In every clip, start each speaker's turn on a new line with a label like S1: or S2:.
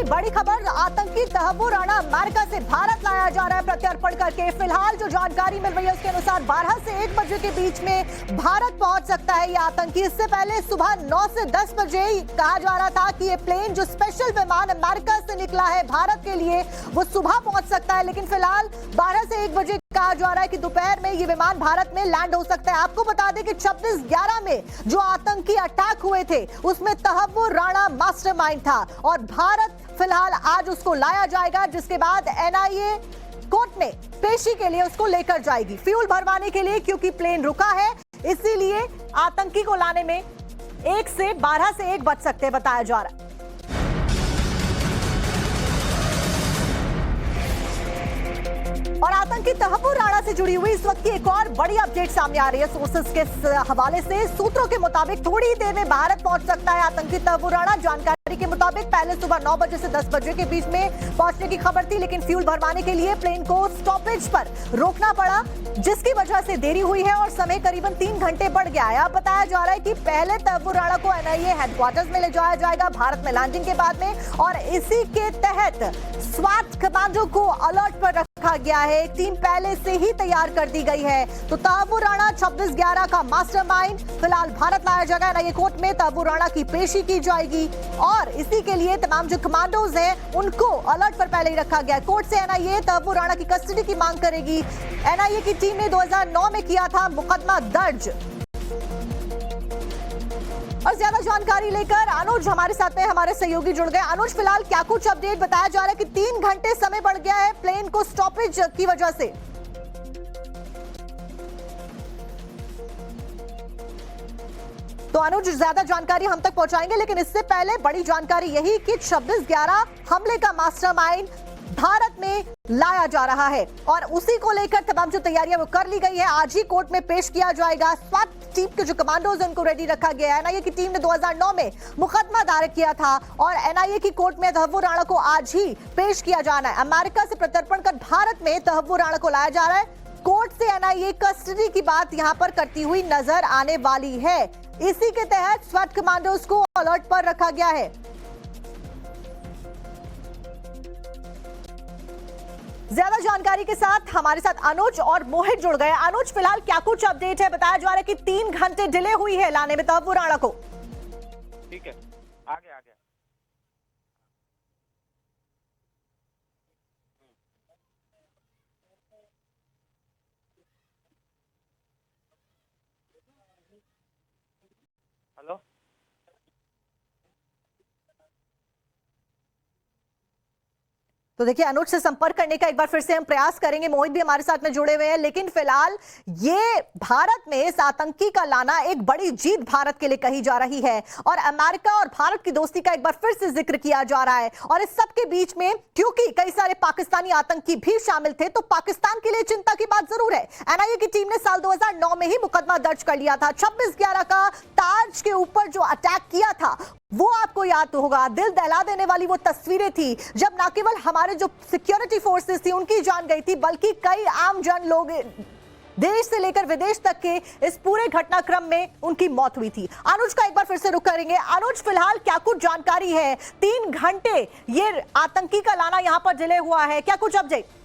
S1: की बड़ी खबर, आतंकी तहव्वुर राणा अमेरिका से भारत लाया जा रहा है प्रत्यर्पण करके। फिलहाल जो जानकारी मिल रही है उसके अनुसार 12 से 1 बजे के बीच में भारत पहुंच सकता है ये आतंकी। इससे पहले सुबह 9 से 10 बजे कहा जा रहा था कि ये प्लेन जो स्पेशल विमान अमेरिका से निकला है भारत के लिए वो सुबह पहुंच सकता है, लेकिन फिलहाल 12 से 1 बजे कहा जा रहा है कि दोपहर में ये विमान भारत में लैंड हो सकता है। आपको बता दें कि 26/11 में जो आतंकी अटैक हुए थे उसमें तहव्वुर राणा मास्टरमाइंड था और भारत फिलहाल आज उसको लाया जाएगा, जिसके बाद एनआईए कोर्ट में पेशी के लिए उसको लेकर जाएगी फ्यूल भरवाने के लिए, क्योंकि प्लेन रुका है इसीलिए आतंकी को लाने में 1 से 12 से 1 बज सकते बताया जा रहा है। और आतंकी तहव्वुर राणा से जुड़ी हुई इस वक्त की एक और बड़ी अपडेट सामने आ रही है सोर्सेस के हवाले से। सूत्रों के मुताबिक थोड़ी ही देर में भारत पहुंच सकता है आतंकी तहव्वुर राणा। जानकारी के मुताबिक पहले सुबह 9 बजे से 10 बजे के बीच में पहुंचने की खबर थी, लेकिन फ्यूल भरवाने के लिए प्लेन को स्टॉपेज पर रोकना पड़ा, जिसकी वजह से देरी हुई है और समय करीबन 3 घंटे बढ़ गया है। अब बताया जा रहा है कि पहले तहव्वुर राणा को एनआईए हेडक्वार्टर्स में ले जाया जाएगा भारत में लैंडिंग के बाद में, और इसी के तहत स्वाट कमांडो को अलर्ट पर रखा गया है। टीम पहले से ही तैयार कर दी गई है। तो तहव्वुर राणा 26/11 का मास्टरमाइंड फिलहाल भारत लाया जाएगा। एनआईए कोर्ट में तहव्वुर राणा की पेशी की जाएगी और इसी के लिए तमाम जो कमांडोज हैं उनको अलर्ट पर पहले ही रखा गया है। कोर्ट से एनआईए तहव्वुर राणा की कस्टडी की मांग करेगी। एनआईए की टीम ने 2009 में किया था मुकदमा दर्ज। और ज्यादा जानकारी लेकर अनुज हमारे साथ में हमारे सहयोगी जुड़ गए। अनुज, फिलहाल क्या कुछ अपडेट? बताया जा रहा है कि 3 घंटे समय बढ़ गया है प्लेन को स्टॉपेज की वजह से। तो अनुज ज्यादा जानकारी हम तक पहुंचाएंगे, लेकिन इससे पहले बड़ी जानकारी यही कि 26/11 हमले का मास्टरमाइंड भारत में लाया जा रहा है और उसी को लेकर तमाम जो तैयारियां वो कर ली गई है। आज ही कोर्ट में पेश किया जाएगा। स्वाट टीम के जो कमांडोज हैं उनको रेडी रखा गया है। एनआईए की टीम ने 2009 में मुकदमा दायर किया था और एनआईए की कोर्ट में तहव्वुर राणा को आज ही पेश किया जाना है। अमेरिका से प्रत्यर्पण कर भारत में तहव्वुर राणा को लाया जा रहा है। कोर्ट से एनआईए कस्टडी की बात यहां पर करती हुई नजर आने वाली है। इसी के तहत स्वाट कमांडोज को अलर्ट पर रखा गया है। ज्यादा जानकारी के साथ हमारे साथ अनुज और मोहित जुड़ गए। अनुज, फिलहाल क्या कुछ अपडेट है? बताया जा रहा है कि 3 घंटे डिले हुई है लाने में तहव्वुर राणा को।
S2: ठीक है, आगे हेलो।
S1: तो देखिए, अनुज से संपर्क करने का एक बार फिर से हम प्रयास करेंगे। मोहित भी हमारे साथ में जुड़े हुए हैं, लेकिन फिलहाल ये भारत में इस आतंकी का लाना एक बड़ी जीत भारत के लिए कही जा रही है और अमेरिका और भारत की दोस्ती का एक बार फिर से जिक्र किया जा रहा है। और इस सब के बीच में क्योंकि कई सारे पाकिस्तानी आतंकी भी शामिल थे, तो पाकिस्तान के लिए चिंता की बात जरूर है। एनआईए की टीम ने साल 2009 में ही मुकदमा दर्ज कर लिया था। 26/11 का ताज के ऊपर जो अटैक किया था वो आपको याद होगा। दिल दहला देने वाली वो तस्वीरें थी जब न केवल हमारे जो सिक्योरिटी फोर्सेस थी उनकी जान गई थी, बल्कि कई आम जन लोग देश से लेकर विदेश तक के इस पूरे घटनाक्रम में उनकी मौत हुई थी। अनुज का एक बार फिर से रुख करेंगे। अनुज, फिलहाल क्या कुछ जानकारी है? 3 घंटे ये आतंकी का लाना यहां पर डिले हुआ है, क्या कुछ अपडेट?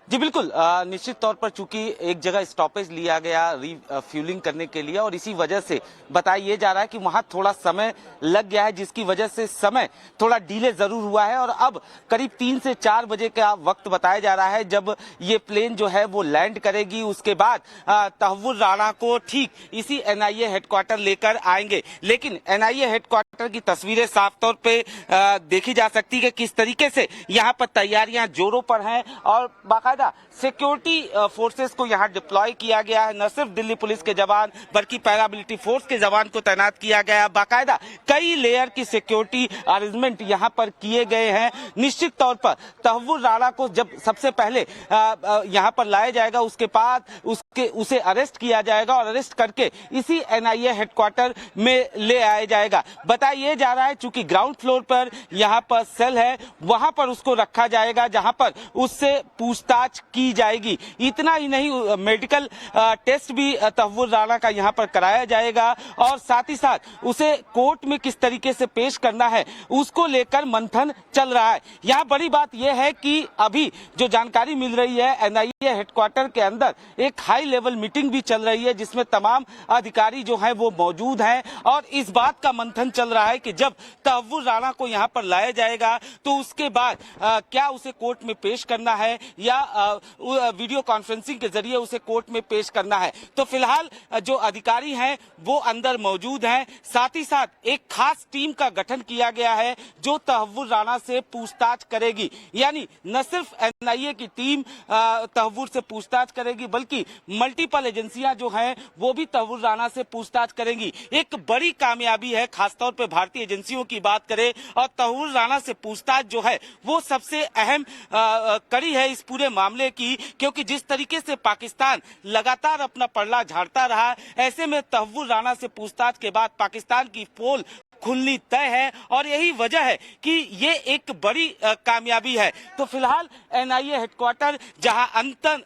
S2: जी बिल्कुल, निश्चित तौर पर चूंकि एक जगह स्टॉपेज लिया गया रिफ्यूलिंग करने के लिए और इसी वजह से बताया ये जा रहा है कि वहां थोड़ा समय लग गया है, जिसकी वजह से समय थोड़ा डिले जरूर हुआ है और अब करीब 3 से 4 बजे का वक्त बताया जा रहा है जब ये प्लेन जो है वो लैंड करेगी। उसके बाद तहव्वुर राणा को ठीक इसी एनआईए हेडक्वार्टर लेकर आएंगे। लेकिन एनआईए हेडक्वार्टर की तस्वीरें साफ तौर पर देखी जा सकती है किस तरीके से यहाँ पर तैयारियां जोरों पर हैं और बाकायदा सिक्योरिटी फोर्सेस को यहां डिप्लॉय किया गया है। न सिर्फ दिल्ली पुलिस के जवान बल्कि पैरामिलिट्री फोर्स के जवान को तैनात किया गया है। बाकायदा कई लेयर की सिक्योरिटी अरेंजमेंट यहां पर किए गए हैं। निश्चित तौर पर तहव्वुर राणा को जब सबसे पहले यहां पर लाया जाएगा, उसके उसे अरेस्ट किया जाएगा और अरेस्ट करके इसी एनआईए हेडक्वार्टर में ले आया जाएगा। बताया जा रहा है चूंकि ग्राउंड फ्लोर पर यहाँ पर सेल है, वहां पर उसको रखा जाएगा जहां पर उससे पूछताछ की जाएगी। इतना ही नहीं, मेडिकल टेस्ट भी तहव्वुर राणा का यहाँ पर कराया जाएगा और साथ ही साथ उसे कोर्ट में किस तरीके से पेश करना है उसको लेकर मंथन चल रहा है। यहाँ बड़ी बात यह है कि अभी जो जानकारी मिल रही है, एनआईए हेडक्वार्टर के अंदर एक हाई लेवल मीटिंग भी चल रही है जिसमें तमाम अधिकारी जो हैं वो मौजूद हैं और इस बात का मंथन चल रहा है कि जब तहव्वुर राणा को यहाँ पर लाया जाएगा तो उसके बाद क्या उसे कोर्ट में पेश करना है या वीडियो कॉन्फ्रेंसिंग के जरिए उसे कोर्ट में पेश करना है। तो फिलहाल जो अधिकारी हैं वो अंदर मौजूद हैं। साथ ही साथ एक खास टीम का गठन किया गया है जो तहव्वुर राणा से पूछताछ करेगी। यानी न सिर्फ एनआईए की टीम तहव्वुर से पूछताछ करेगी बल्कि मल्टीपल एजेंसियां जो हैं वो भी तहव्वुर राणा से पूछताछ करेंगी। एक बड़ी कामयाबी है, खासतौर पे भारतीय एजेंसियों की बात करें और तहव्वुर राणा से पूछताछ जो है वो सबसे अहम कड़ी है इस पूरे मामले की, क्योंकि जिस तरीके से पाकिस्तान लगातार अपना पलड़ा झाड़ता रहा, ऐसे में तहव्वुर राणा से पूछताछ के बाद पाकिस्तान की पोल खुलनी तय है और यही वजह है कि ये एक बड़ी कामयाबी है। तो फिलहाल एनआईए हेडक्वार्टर जहां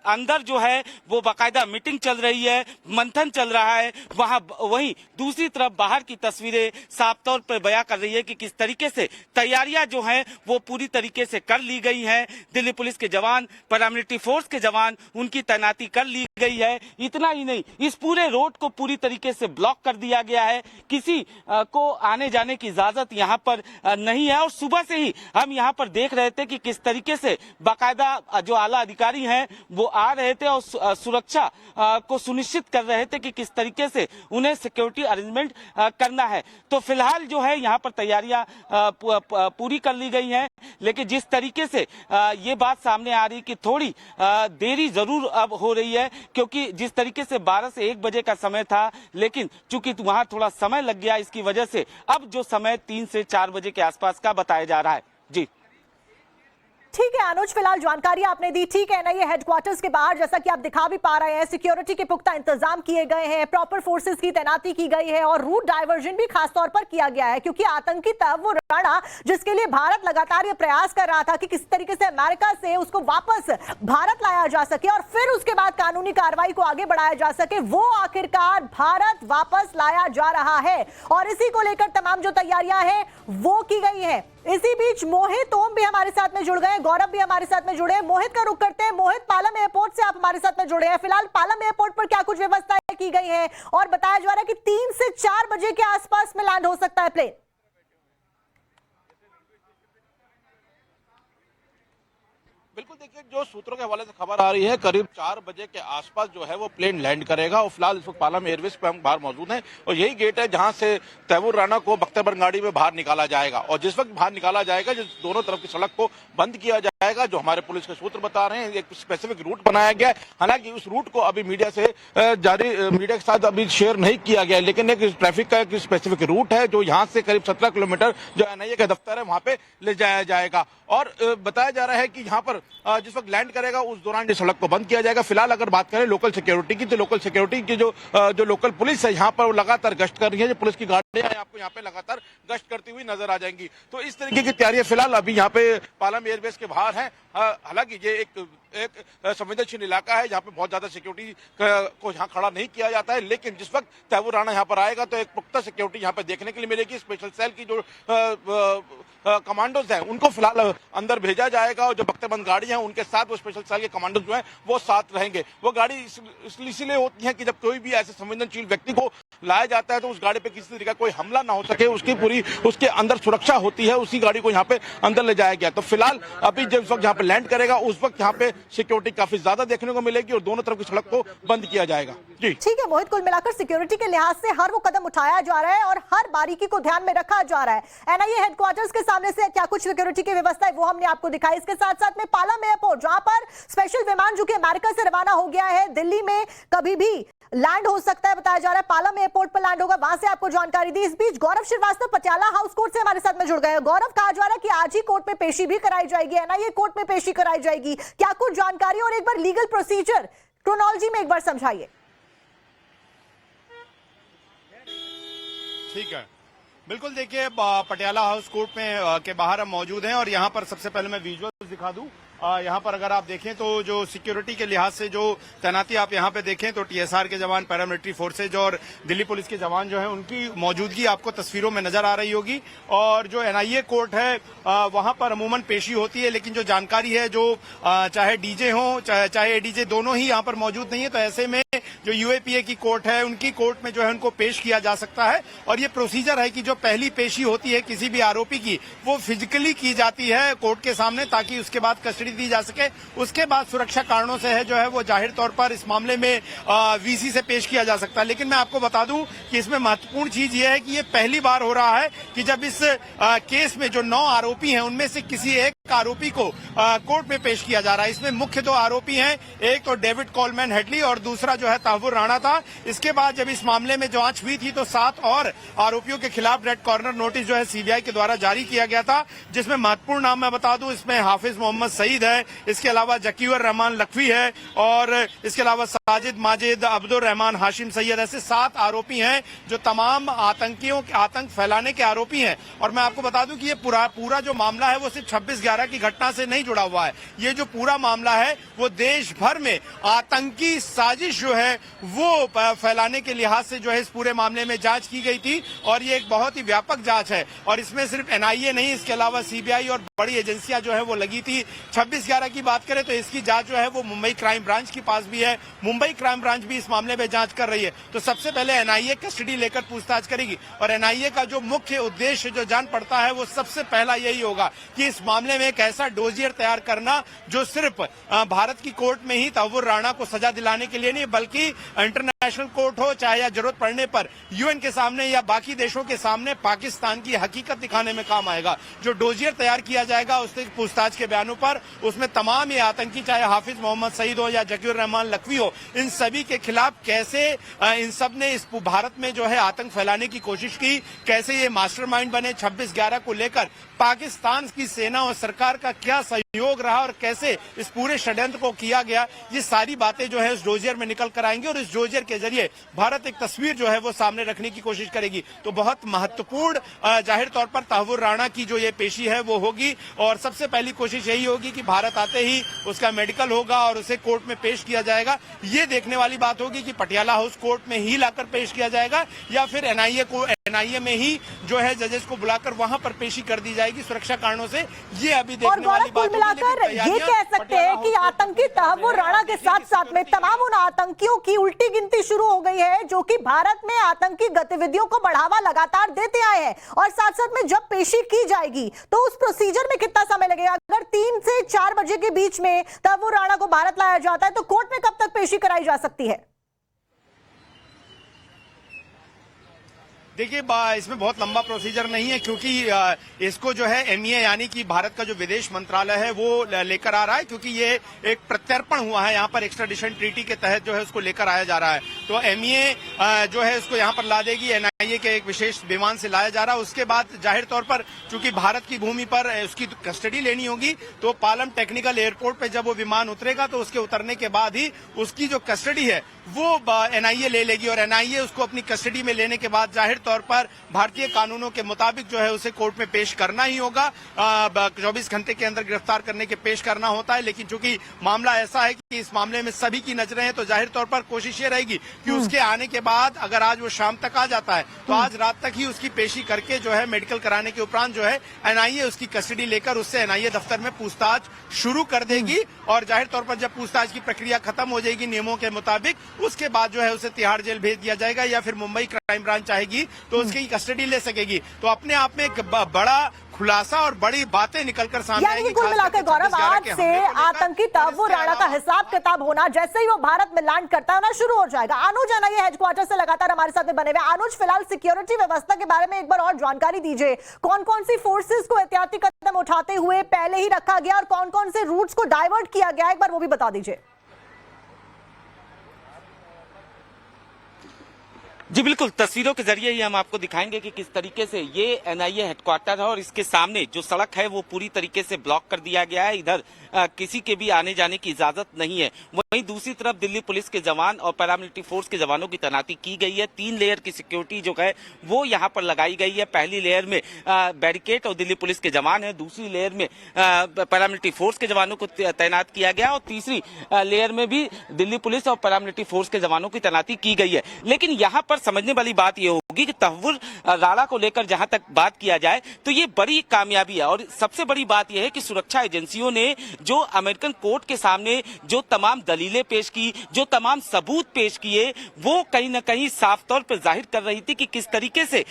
S2: अंदर जो है वो बाकायदा मीटिंग चल रही है, मंथन चल रहा है, वहीं दूसरी तरफ बाहर की तस्वीरें साफ तौर पर बयां कर रही है कि किस तरीके से तैयारियां जो हैं वो पूरी तरीके से कर ली गई हैं। दिल्ली पुलिस के जवान, पैरामिलिट्री फोर्स के जवान, उनकी तैनाती कर ली गई है। इतना ही नहीं, इस पूरे रोड को पूरी तरीके से ब्लॉक कर दिया गया है, किसी को आने जाने की इजाजत यहाँ पर नहीं है। और सुबह से ही हम यहाँ पर देख रहे थे कि किस तरीके से बाकायदा जो आला अधिकारी हैं वो आ रहे थे और सुरक्षा को सुनिश्चित कर रहे थे कि किस तरीके से उन्हें सिक्योरिटी अरेंजमेंट करना है। तो फिलहाल जो है यहाँ पर तैयारियां पूरी कर ली गई हैं, लेकिन जिस तरीके से ये बात सामने आ रही कि थोड़ी देरी जरूर अब हो रही है, क्योंकि जिस तरीके से 12 से 1 बजे का समय था, लेकिन चूंकि वहां थोड़ा समय लग गया, इसकी वजह से अब जो समय 3 से 4 बजे के आसपास का बताया जा रहा है। जी
S1: ठीक है अनुज, फिलहाल जानकारी आपने दी। ठीक है, एनआईए हेडक्वार्टर्स के बाहर जैसा कि आप दिखा भी पा रहे हैं, सिक्योरिटी के पुख्ता इंतजाम किए गए हैं, प्रॉपर फोर्सेस की तैनाती की गई है और रूट डायवर्जन भी खास तौर पर किया गया है, क्योंकि आतंकी तहव्वुर राणा जिसके लिए भारत लगातार ये प्रयास कर रहा था कि किस तरीके से अमेरिका से उसको वापस भारत लाया जा सके और फिर उसके बाद कानूनी कार्रवाई को आगे बढ़ाया जा सके, वो आखिरकार भारत वापस लाया जा रहा है और इसी को लेकर तमाम जो तैयारियां हैं वो की गई है। इसी बीच मोहित ओम भी हमारे साथ में जुड़ गए, गौरव भी हमारे साथ में जुड़े हैं। मोहित का रुख करते हैं। मोहित, पालम एयरपोर्ट से आप हमारे साथ में जुड़े हैं। फिलहाल पालम एयरपोर्ट पर क्या कुछ व्यवस्थाएं की गई हैं और बताया जा रहा है कि 3 से 4 बजे के आसपास में लैंड हो सकता है प्लेन?
S3: बिल्कुल, देखिए जो सूत्रों के हवाले से खबर आ रही है करीब 4 बजे के आसपास जो है वो प्लेन लैंड करेगा और फिलहाल इस वक्त पालम एयरवेज पे हम बाहर मौजूद हैं और यही गेट है जहां से तहव्वुर राणा को बख्तियारपुर गाड़ी में बाहर निकाला जाएगा और जिस वक्त बाहर निकाला जाएगा जिस दोनों तरफ की सड़क को बंद किया जाएगा, जो हमारे पुलिस के सूत्र बता रहे हैं, एक स्पेसिफिक रूट बनाया गया है। हालांकि उस रूट को अभी मीडिया के साथ अभी शेयर नहीं किया गया, लेकिन एक ट्रैफिक का एक स्पेसिफिक रूट है जो यहाँ से करीब 17 किलोमीटर जो एनआईए का दफ्तर है वहां पे ले जाया जाएगा और बताया जा रहा है कि यहाँ पर जिस वक्त लैंड करेगा उस दौरान ये सड़क को बंद किया जाएगा। फिलहाल अगर बात करें लोकल सिक्योरिटी की, तो लोकल सिक्योरिटी की जो लोकल पुलिस है यहाँ पर वो लगातार गश्त कर रही है। जो पुलिस की गाड़ियां आपको यहाँ पे लगातार गश्त करती हुई नजर आ जाएंगी। तो इस तरीके की तैयारियां फिलहाल अभी यहाँ पे पालम एयरबेस के बाहर है। हालांकि ये एक संवेदनशील इलाका है, यहाँ पे बहुत ज्यादा सिक्योरिटी को यहाँ खड़ा नहीं किया जाता है, लेकिन जिस वक्त तहव्वुर राणा यहाँ पर आएगा तो एक पुख्ता सिक्योरिटी यहाँ पे देखने के लिए मिलेगी। स्पेशल सेल की जो कमांडोज हैं उनको फिलहाल अंदर भेजा जाएगा और जो बख्तियारबंद गाड़ी है उनके साथ वो स्पेशल सेल के कमांडोज जो हैं वो साथ रहेंगे। वो गाड़ी इसीलिए होती है कि जब कोई भी ऐसे संवेदनशील व्यक्ति को लाया जाता है तो उस गाड़ी पे किसी तरीके का कोई हमला ना हो सके, उसके अंदर सुरक्षा होती है, उसी गाड़ी को यहाँ पे अंदर ले जाया गया। तो फिलहाल अभी जब वक्त यहाँ पे लैंड करेगा उस वक्त यहाँ पे सिक्योरिटी काफी ज्यादा देखने को मिलेगी और दोनों तरफ की सड़क को बंद किया जाएगा। जी
S1: ठीक है मोहित, कुल मिलाकर सिक्योरिटी के लिहाज से हर वो कदम उठाया जा रहा है और हर बारीकी को ध्यान में रखा जा रहा है। एनआईए हेडक्वार्टर्स के सामने से क्या कुछ सिक्योरिटी की व्यवस्था है वो हमने आपको दिखाई। इसके साथ साथ में पालम एयरपोर्ट, जहां पर स्पेशल विमान जो कि अमेरिका से रवाना हो गया है, दिल्ली में कभी भी लैंड हो सकता है, बताया जा रहा है पालम एयरपोर्ट पर लैंड होगा, वहां से आपको जानकारी दी। इस बीच गौरव श्रीवास्तव पटियाला हाउस कोर्ट से हमारे साथ में जुड़ गए। गौरव, कहा जा रहा है कि आज ही कोर्ट में पेशी भी कराई जाएगी, एनआईए कोर्ट में पेशी कराई जाएगी, क्या कुछ जानकारी और एक बार लीगल प्रोसीजर क्रोनोलॉजी में एक बार समझाइए।
S4: ठीक है, बिल्कुल। देखिए, पटियाला हाउस कोर्ट में के बाहर हम मौजूद हैं और यहाँ पर सबसे पहले मैं विजुअल्स दिखा दूं। यहाँ पर अगर आप देखें तो जो सिक्योरिटी के लिहाज से जो तैनाती आप यहाँ पे देखें तो टीएसआर के जवान, पैरामिलिट्री फोर्सेज और दिल्ली पुलिस के जवान जो हैं उनकी मौजूदगी आपको तस्वीरों में नजर आ रही होगी। और जो एनआईए कोर्ट है वहाँ पर अमूमन पेशी होती है, लेकिन जो जानकारी है जो चाहे डीजे हो चाहे एडीजे दोनों ही यहाँ पर मौजूद नहीं है, तो ऐसे में जो यूएपीए की कोर्ट है उनकी कोर्ट में जो है उनको पेश किया जा सकता है। और ये प्रोसीजर है कि जो पहली पेशी होती है किसी भी आरोपी की वो फिजिकली की जाती है कोर्ट के सामने, ताकि उसके बाद कस्टडी दी जा सके। उसके बाद सुरक्षा कारणों से है जो है वो जाहिर तौर पर इस मामले में वीसी से पेश किया जा सकता है। लेकिन मैं आपको बता दूं कि इसमें महत्वपूर्ण चीज ये है कि ये पहली बार हो रहा है कि जब इस केस में जो 9 आरोपी हैं उनमें से किसी एक आरोपी को कोर्ट में पेश किया जा रहा है। इसमें मुख्य 2 आरोपी हैं, एक तो डेविड कोलमैन हेडली और दूसरा जो है तहव्वुर राणा था। इसके बाद जब इस मामले में जांच हुई थी तो 7 और आरोपियों के खिलाफ रेड कॉर्नर नोटिस जो है सीबीआई के द्वारा जारी किया गया था, जिसमें महत्वपूर्ण नाम मैं बता दूं, इसमें हाफिज मोहम्मद सईद है, इसके अलावा जकीर रहमान लखवी है और इसके अलावा साजिद माजिद, अब्दुल रहमान, हाशिम सैयद, ऐसे 7 आरोपी हैं जो तमाम आतंक फैलाने के आरोपी हैं। और मैं आपको बता दूं कि ये पूरा जो मामला है वो सिर्फ 26/11 की घटना से नहीं जुड़ा हुआ है। ये जो पूरा मामला है वो देश भर में आतंकी साजिश जो है वो फैलाने के लिहाज से जो है इस पूरे मामले में जांच की गई थी और ये एक बहुत ही व्यापक जांच है। और इसमें सिर्फ एनआईए नहीं, इसके अलावा सीबीआई और बड़ी एजेंसियां जो है वो लगी थी। 26/11 की बात करें तो इसकी जांच जो है वो मुंबई क्राइम ब्रांच के पास भी है। मुंबई क्राइम ब्रांच भी इस मामले में जांच कर रही है। तो सबसे पहले एनआईए कस्टडी लेकर पूछताछ करेगी और एनआईए का जो मुख्य उद्देश्य जो जान पड़ता है वो सबसे पहला यही होगा कि इस मामले में एक ऐसा डोजियर तैयार करना जो सिर्फ भारत की कोर्ट में ही तहव्वुर राणा को सजा दिलाने के लिए नहीं, बल्कि इंटरनेशनल कोर्ट हो चाहे या जरूरत पड़ने पर यूएन के सामने या बाकी देशों के सामने पाकिस्तान की हकीकत दिखाने में काम आएगा। जो डोजियर तैयार किया जाएगा उससे पूछताछ के बयानों पर उसमें तमाम ये आतंकी, चाहे हाफिज मोहम्मद सईद हो या जकीर रहमान लखवी हो, इन सभी के खिलाफ कैसे इन सब ने इस भारत में जो है आतंक फैलाने की कोशिश की, कैसे ये मास्टरमाइंड बने, 26/11 को लेकर पाकिस्तान की सेना और सरकार का क्या सहयोग रहा और कैसे इस पूरे षड्यंत्र को किया गया, ये सारी बातें जो है इस डोजियर में निकल कर आएंगी और इस डोजियर के जरिए भारत एक तस्वीर जो है वो सामने रखने की कोशिश करेगी। तो बहुत महत्वपूर्ण जाहिर तौर पर तहव्वुर राणा की जो ये पेशी है वो होगी और सबसे पहली कोशिश यही होगी कि भारत आते ही उसका मेडिकल होगा और उसे कोर्ट में पेश किया जाएगा। ये देखने वाली बात होगी कि पटियाला हाउस कोर्ट में ही लाकर पेश किया जाएगा या फिर एनआईए में ही जो है जजेस को बुलाकर वहां पर पेशी कर दी जाएगी सुरक्षा कारणों से। ये अभी देखने वाली बात
S1: मिलाकर ये कह सकते हैं कि आतंकी तहव्वुर राणा के साथ साथ में तमाम उन आतंकियों की उल्टी गिनती शुरू हो गई है जो कि भारत में आतंकी गतिविधियों को बढ़ावा लगातार देते आए हैं। और साथ साथ में जब पेशी की जाएगी तो उस प्रोसीजर में कितना समय लगेगा? अगर 3 से 4 बजे के बीच में तहव्वुर राणा को भारत लाया जाता है तो कोर्ट में कब तक पेशी कराई जा सकती है?
S4: देखिए, इसमें बहुत लंबा प्रोसीजर नहीं है क्योंकि इसको जो है एमईए यानी कि भारत का जो विदेश मंत्रालय है वो लेकर आ रहा है, क्योंकि ये एक प्रत्यर्पण हुआ है यहाँ पर एक्स्ट्राडिशन ट्रीटी के तहत जो है उसको लेकर आया जा रहा है। तो एमईए जो है उसको यहाँ पर ला देगी, एनआईए के एक विशेष विमान से लाया जा रहा है। उसके बाद जाहिर तौर पर चूंकि भारत की भूमि पर उसकी कस्टडी लेनी होगी तो पालम टेक्निकल एयरपोर्ट पे जब वो विमान उतरेगा तो उसके उतरने के बाद ही उसकी जो कस्टडी है वो एनआईए ले लेगी और एनआईए उसको अपनी कस्टडी में लेने के बाद जाहिर तौर पर भारतीय कानूनों के मुताबिक जो है उसे कोर्ट में पेश करना ही होगा। 24 घंटे के अंदर गिरफ्तार करने के पेश करना होता है, लेकिन चूंकि मामला ऐसा है कि इस मामले में सभी की नजरें हैं तो जाहिर तौर पर कोशिश ये रहेगी कि उसके आने के बाद अगर आज वो शाम तक आ जाता है तो आज रात तक ही उसकी पेशी करके जो है मेडिकल कराने के उपरांत जो है एनआईए उसकी कस्टडी लेकर उससे एनआईए दफ्तर में पूछताछ शुरू कर देगी और जाहिर तौर पर जब पूछताछ की प्रक्रिया खत्म हो जाएगी नियमों के मुताबिक, उसके बाद जो है उसे तिहाड़ जेल भेज दिया जाएगा या फिर मुंबई क्राइम ब्रांच चाहेगी तो उसकी कस्टडी ले सकेगी। तो अपने आप में एक बड़ा खुलासा और बड़ी बातें निकलकर सामने आएंगी।
S1: कुल मिलाकर गौरव, आज से आतंकी तहव्वुर राणा का हिसाब किताब होना जैसे ही वो भारत में लैंड करता है ना शुरू हो जाएगा। अनुज एनआईए हेडक्वार्टर से लगातार हमारे साथ बने हुए। अनुज, फिलहाल सिक्योरिटी व्यवस्था के बारे में एक बार और जानकारी दीजिए। कौन कौन सी फोर्सेस को एहतियाती कदम उठाते हुए पहले ही रखा गया और कौन कौन से रूट्स को डाइवर्ट किया गया, एक बार वो भी बता दीजिए।
S2: जी बिल्कुल, तस्वीरों के जरिए ही हम आपको दिखाएंगे कि किस तरीके से ये एनआईए हेडक्वार्टर है और इसके सामने जो सड़क है वो पूरी तरीके से ब्लॉक कर दिया गया है। इधर किसी के भी आने जाने की इजाजत नहीं है। वहीं दूसरी तरफ दिल्ली पुलिस के जवान और पैरामिलिट्री फोर्स के जवानों की तैनाती की गई है। 3 लेयर की सिक्योरिटी जो है वो यहाँ पर लगाई गई है। पहली लेयर में बैरिकेड और दिल्ली पुलिस के जवान है, दूसरी लेयर में पैरामिलिट्री फोर्स के जवानों को तैनात किया गया और तीसरी लेयर में भी दिल्ली पुलिस और पैरामिलिट्री फोर्स के जवानों की तैनाती की गई है। लेकिन यहाँ पर समझने वाली बात यह होगी कि तहव्वुर राणा को लेकर जहां तक बात किया जाए तो ये बड़ी कामयाबी है और सबसे बड़ी बात यह है कि सुरक्षा एजेंसियों ने जो अमेरिकन कोर्ट के सामने जो तमाम दलीलें पेश की, जो तमाम सबूत पेश किए, वो कहीं ना कहीं साफ तौर पर जाहिर कर रही थी कि किस तरीके से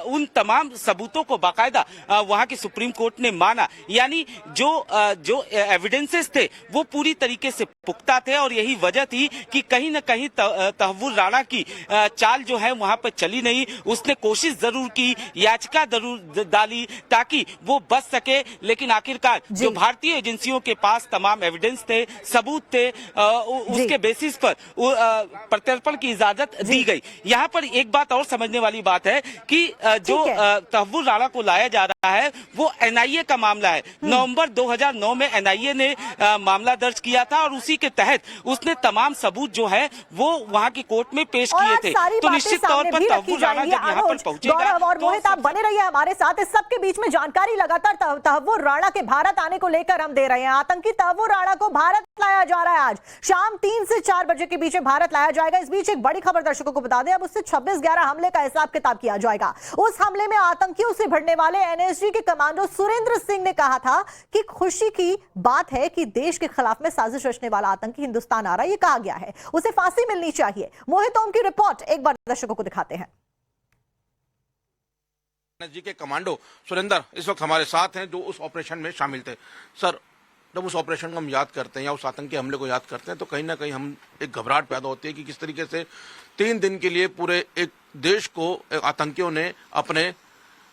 S2: उन तमाम सबूतों को बाकायदा वहां की सुप्रीम कोर्ट ने माना। यानी जो एविडेंसेस थे वो पूरी तरीके से पुख्ता थे और यही वजह थी कि कहीं ना कहीं तहव्वुर राणा की चाल जो है वहां पर चली नहीं। उसने कोशिश जरूर की, याचिका जरूर डाली ताकि वो बच सके, लेकिन आखिरकार जो भारतीय एजेंसियों के पास तमाम एविडेंस थे, सबूत थे, उसके बेसिस पर प्रत्यर्पण की इजाजत दी गई। यहाँ पर एक बात और समझने वाली बात है कि जो तहव्वुर राणा को लाया जा रहा है वो एनआईए का मामला है। नवंबर 2009 में एनआईए ने मामला दर्ज किया था और उसी के तहत उसने तमाम सबूत जो है वो वहां की कोर्ट में पेश किए थे। तो निश्चित तौर पर तहव्वुर राणा जब यहाँ पर पहुंचेगा
S1: और मोहित आप बने रहिए हमारे साथ। इस सबके बीच में जानकारी लगातार तहव्वुर राणा के भारत आने को लेकर हम दे रहे हैं। आतंकी तहव्वुर राणा को भारत लाया जा रहा है। आज शाम 3 से 4 बजे के बीच में भारत लाया जाएगा। इस बीच एक बड़ी खबर दर्शकों को बता दें, अब उससे 26/11 हमले का हिसाब किताब किया जाएगा। उस हमले में आतंकियों से भिड़ने वाले एनएसजी के कमांडो सुरेंद्र सिंह ने कहा था कि खुशी की बात है कि देश के खिलाफ में साजिश रचने वाला आतंकी हिंदुस्तान आ रहा है। ये कहा गया है, उसे फांसी मिलनी चाहिए। मोहित ओम की रिपोर्ट एक बार दर्शकों को दिखाते हैं।
S3: जी के कमांडो सुरेंद्र इस वक्त हमारे साथ हैं जो उस ऑपरेशन में शामिल थे। सर, जब उस ऑपरेशन को हम याद करते हैं या उस आतंकी हमले को याद करते हैं तो कहीं ना कहीं हम एक घबराहट पैदा होती है कि किस तरीके से 3 दिन के लिए पूरे एक देश को आतंकियों ने अपने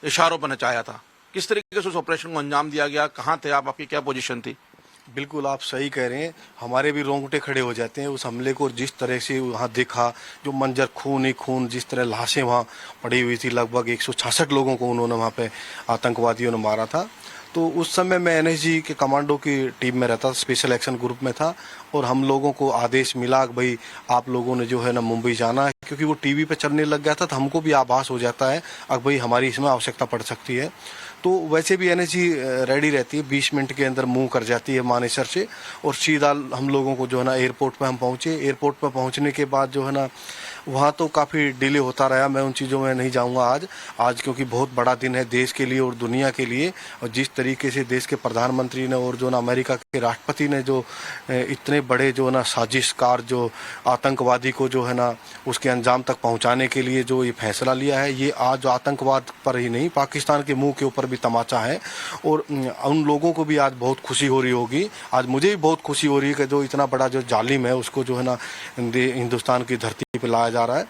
S3: इशारों पर नचाया था। किस तरीके से उस ऑपरेशन को अंजाम दिया गया, कहाँ थे आप, आपकी क्या पोजीशन थी?
S5: बिल्कुल आप सही कह रहे हैं, हमारे भी रोंगटे खड़े हो जाते हैं उस हमले को जिस तरह से वहाँ देखा, जो मंजर खून ही खून, जिस तरह लाशें वहाँ पड़ी हुई थी। लगभग 166 लोगों को उन्होंने वहाँ पे आतंकवादियों ने मारा था। तो उस समय मैं एनएसजी के कमांडो की टीम में रहता, स्पेशल एक्शन ग्रुप में था और हम लोगों को आदेश मिला कि भाई आप लोगों ने जो है ना मुंबई जाना है, क्योंकि वो टीवी पे चलने लग गया था तो हमको भी आभास हो जाता है अब भाई हमारी इसमें आवश्यकता पड़ सकती है। तो वैसे भी एनएसजी रेडी रहती है, 20 मिनट के अंदर मूव कर जाती है मानेसर से और सीधा हम लोगों को जो है ना एयरपोर्ट पे हम पहुंचे। एयरपोर्ट पे पहुंचने के बाद जो है ना वहाँ तो काफ़ी डिले होता रहा। मैं उन चीज़ों में नहीं जाऊँगा आज क्योंकि बहुत बड़ा दिन है देश के लिए और दुनिया के लिए। और जिस तरीके से देश के प्रधानमंत्री ने और जो ना अमेरिका के राष्ट्रपति ने जो इतने बड़े जो ना साजिशकार जो आतंकवादी को जो है ना उसके अंजाम तक पहुँचाने के लिए जो ये फैसला लिया है, ये आज आतंकवाद पर ही नहीं पाकिस्तान के मुंह के ऊपर भी तमाचा है। और उन लोगों को भी आज बहुत खुशी हो रही होगी, आज मुझे भी बहुत खुशी हो रही है कि जो इतना बड़ा जो जालिम है उसको जो है ना हिंदुस्तान की धरती पर लाया जा रहा है।